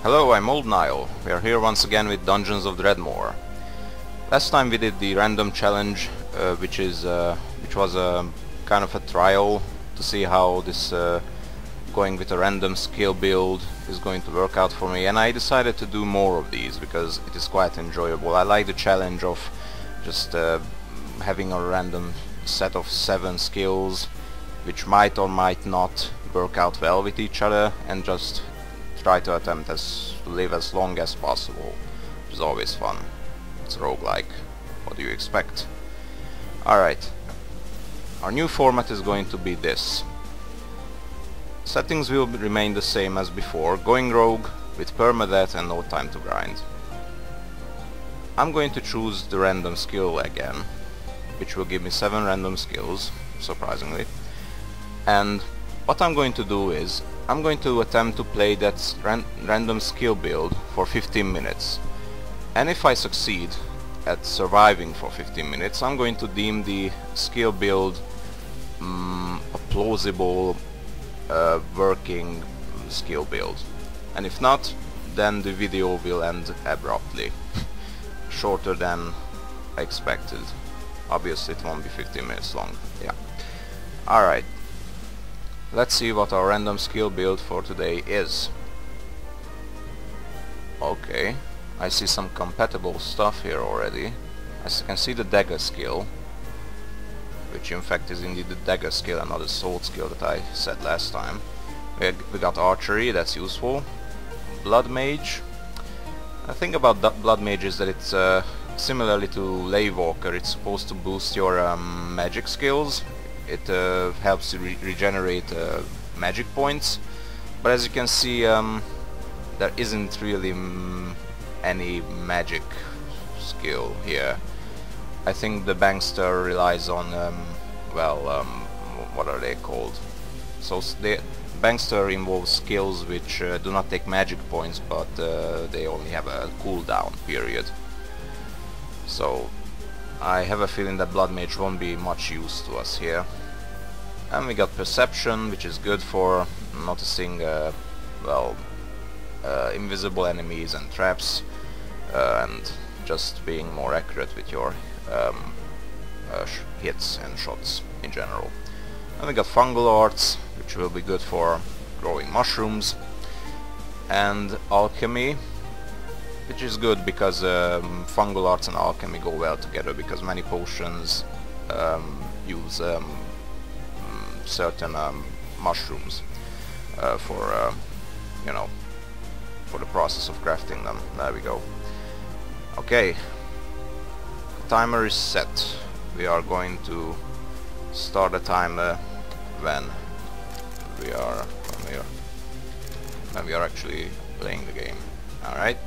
Hello, I'm Old Nile. We are here once again with Dungeons of Dredmor. Last time we did the random challenge, which was a kind of a trial to see how this going with a random skill build is going to work out for me, and I decided to do more of these because it is quite enjoyable. I like the challenge of just having a random set of 7 skills which might or might not work out well with each other, and just try to attempt to live as long as possible, which is always fun. It's roguelike. What do you expect? Alright. Our new format is going to be this. Settings will remain the same as before, going rogue with permadeath and no time to grind. I'm going to choose the random skill again, which will give me 7 random skills, surprisingly. And what I'm going to do is, I'm going to attempt to play that random skill build for 15 minutes. And if I succeed at surviving for 15 minutes, I'm going to deem the skill build a plausible working skill build. And if not, then the video will end abruptly. Shorter than I expected. Obviously it won't be 15 minutes long. Yeah. Alright. Let's see what our random skill build for today is. Okay, I see some compatible stuff here already. As you can see, the dagger skill, which in fact is indeed the dagger skill and not the sword skill that I said last time. We got archery, that's useful. Blood mage. The thing about blood mage is that it's similarly to lay walker, it's supposed to boost your magic skills. It helps you regenerate magic points, but as you can see, there isn't really any magic skill here. I think the bankster relies on, what are they called? So the bankster involves skills which do not take magic points, but they only have a cooldown period. So I have a feeling that blood mage won't be much use to us here. And we got perception, which is good for noticing invisible enemies and traps, and just being more accurate with your hits and shots in general. And we got fungal arts, which will be good for growing mushrooms, and alchemy, which is good because fungal arts and alchemy go well together, because many potions use certain mushrooms for for the process of crafting them. There we go. Okay, the timer is set. We are going to start the timer when we are actually playing the game. Alright.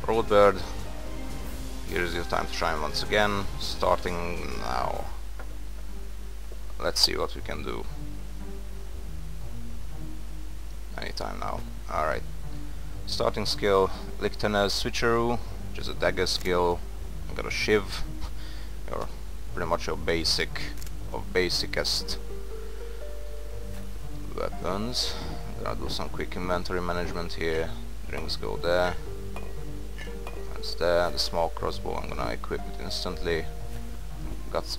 Roadbird, here's your time to shine once again, starting now. Let's see what we can do. Anytime now. Alright. Starting skill, Lichtener's Switcheroo, which is a dagger skill. I got a Shiv, or pretty much your basic of basicest weapons. I'm gonna do some quick inventory management here. Drinks go there. That's there. The small crossbow, I'm gonna equip it instantly. Got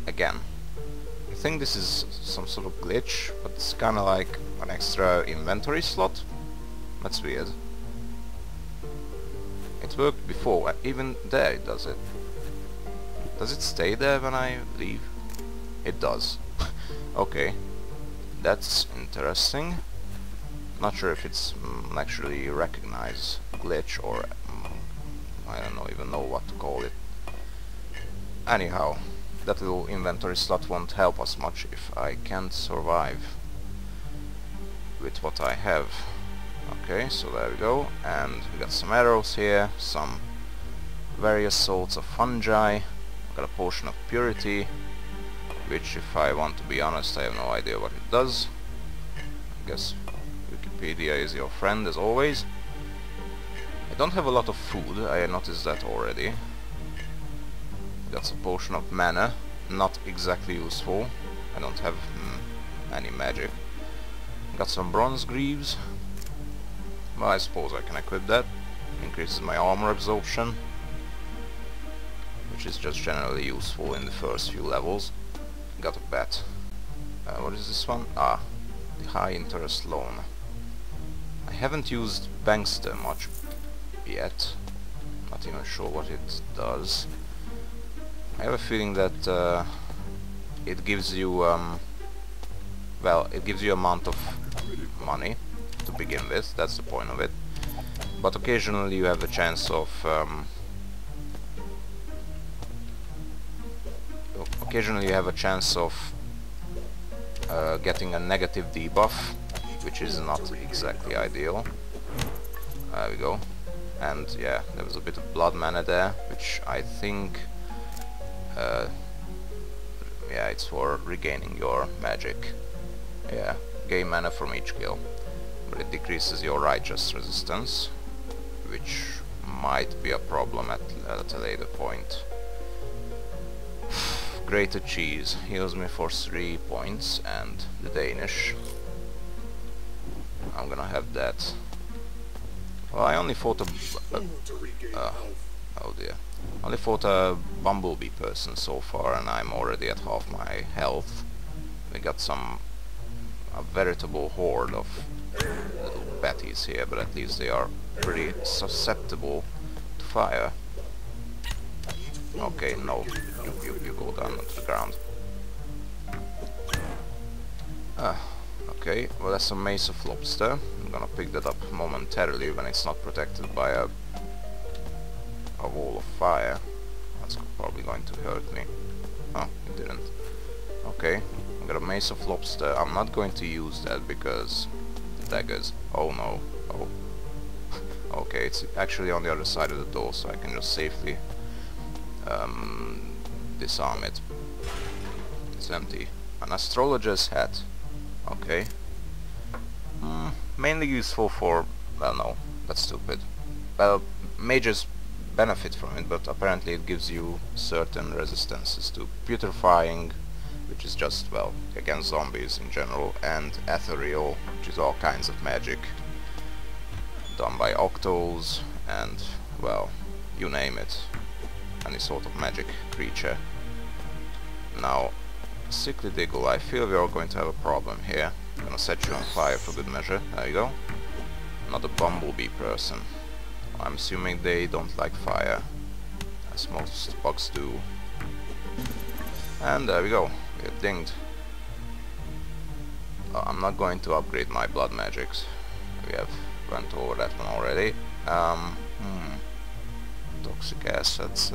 again. I think this is some sort of glitch, but it's kinda like an extra inventory slot. That's weird. It worked before, even there it does it. Does it stay there when I leave? It does. Okay. That's interesting. Not sure if it's actually recognized glitch or I don't even know what to call it. Anyhow, that little inventory slot won't help us much if I can't survive with what I have. Okay, so there we go, and we got some arrows here, some various sorts of fungi. Got a potion of purity, which, if I want to be honest, I have no idea what it does. I guess Wikipedia is your friend as always. I don't have a lot of food, I noticed that already. That's a potion of mana, not exactly useful. I don't have any magic. Got some bronze greaves. Well, I suppose I can equip that. Increases my armor absorption, which is just generally useful in the first few levels. Got a bet. What is this one? Ah, the high interest loan. I haven't used Bankster much yet. Not even sure what it does. I have a feeling that it gives you well, it gives you amount of money to begin with. That's the point of it. But occasionally you have a chance of getting a negative debuff, which is not exactly ideal. There we go. And yeah, there was a bit of blood mana there, which I think yeah, it's for regaining your magic. Yeah, gain mana from each kill, but it decreases your righteous resistance, which might be a problem at a later point. Grated cheese heals me for 3 points, and the Danish. I'm gonna have that. Well, I only fought oh dear. Only fought a bumblebee person so far, and I'm already at half my health. We got a veritable horde of little batties here, but at least they are pretty susceptible to fire. Okay, no, you go down onto the ground. Okay, well, that's a Mace of Lobster. I'm gonna pick that up momentarily when it's not protected by a wall of fire. That's probably going to hurt me. Oh, it didn't. Okay, I got a Mace of Lobster. I'm not going to use that because the daggers. Oh no. Oh. Okay, it's actually on the other side of the door, so I can just safely disarm it. It's empty. An astrologer's hat. Okay. Mainly useful for... well, no, that's stupid. Well, mages benefit from it, but apparently it gives you certain resistances to putrefying, which is just, well, against zombies in general, and ethereal, which is all kinds of magic done by octos, and, well, you name it. Any sort of magic creature. Now, Sickly Diggle, I feel we are going to have a problem here. I'm gonna set you on fire for good measure. There you go. Not a bumblebee person. I'm assuming they don't like fire, as most bugs do. And there we go. We get dinged. I'm not going to upgrade my blood magics. We have went over that one already. Toxic acids.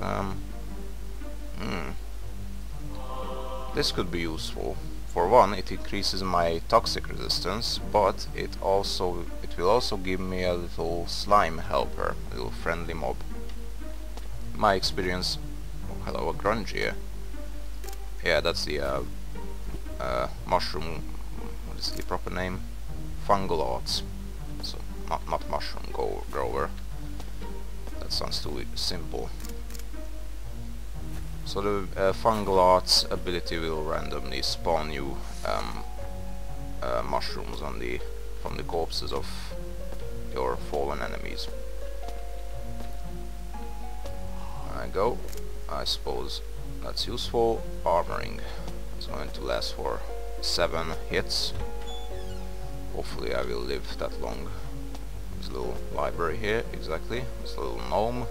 This could be useful. For one, it increases my toxic resistance, but it will also give me a little slime helper, a little friendly mob. My experience. Oh, hello, a grungier. Yeah, that's the mushroom. What is the proper name? Fungalots. So not mushroom grower. That sounds too simple. So the Fungalot's ability will randomly spawn you mushrooms from the corpses of your fallen enemies. There I go. I suppose that's useful. Armoring. It's going to last for 7 hits. Hopefully I will live that long. There's a little library here, exactly. There's a little gnome.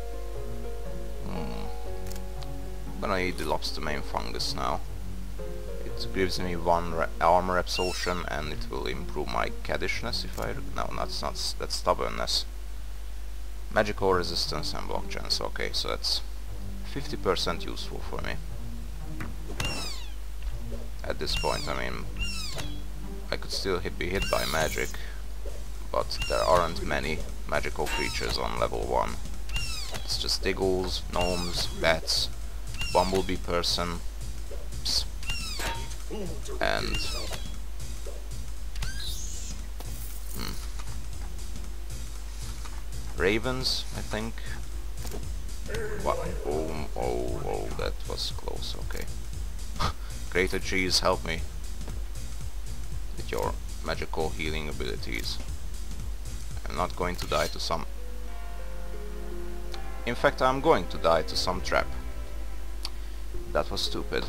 I'm gonna eat the lobster main fungus now. It gives me 1 armor absorption, and it will improve my caddishness if I... no, that's stubbornness. Magical resistance and block chance. Okay, so that's 50% useful for me. At this point, I mean, I could still be hit by magic, but there aren't many magical creatures on level 1. It's just diggles, gnomes, bats, bumblebee person, and ravens, I think. What? Oh, that was close. Okay. Greater cheese, help me with your magical healing abilities. I'm not going to die to some... In fact, I'm going to die to some trap. That was stupid.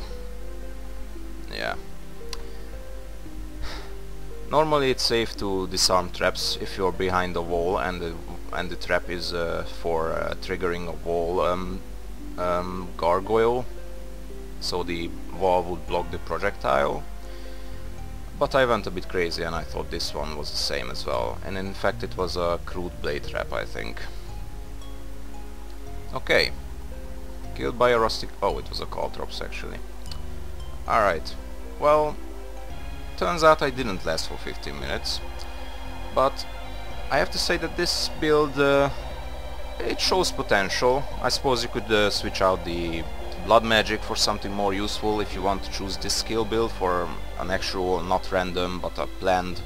Yeah. Normally it's safe to disarm traps if you're behind a wall and the trap is for triggering a wall gargoyle, so the wall would block the projectile. But I went a bit crazy and I thought this one was the same as well, and in fact it was a crude blade trap, I think. Okay. Killed by a rustic... oh, it was a caltrops actually. Alright. Well, turns out I didn't last for 15 minutes. But I have to say that this build, it shows potential. I suppose you could switch out the blood magic for something more useful if you want to choose this skill build for an actual, not random, but a planned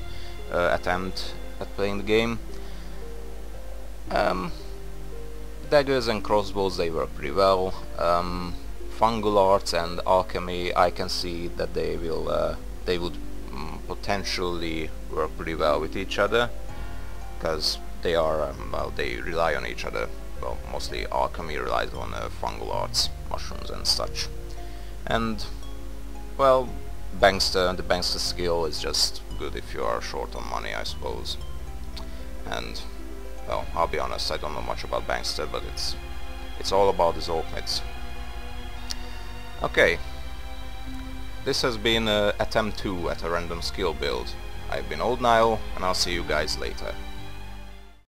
attempt at playing the game. Daggers and crossbows, they work pretty well. Fungal arts and alchemy, I can see that they would potentially work pretty well with each other, because they are well, they rely on each other. Well, mostly alchemy relies on fungal arts, mushrooms and such. And well, the Bankster skill is just good if you are short on money, I suppose. And well, I'll be honest, I don't know much about Bankster, but it's all about his ultimates. Okay, this has been attempt 2 at a random skill build. I've been Old Nile, and I'll see you guys later.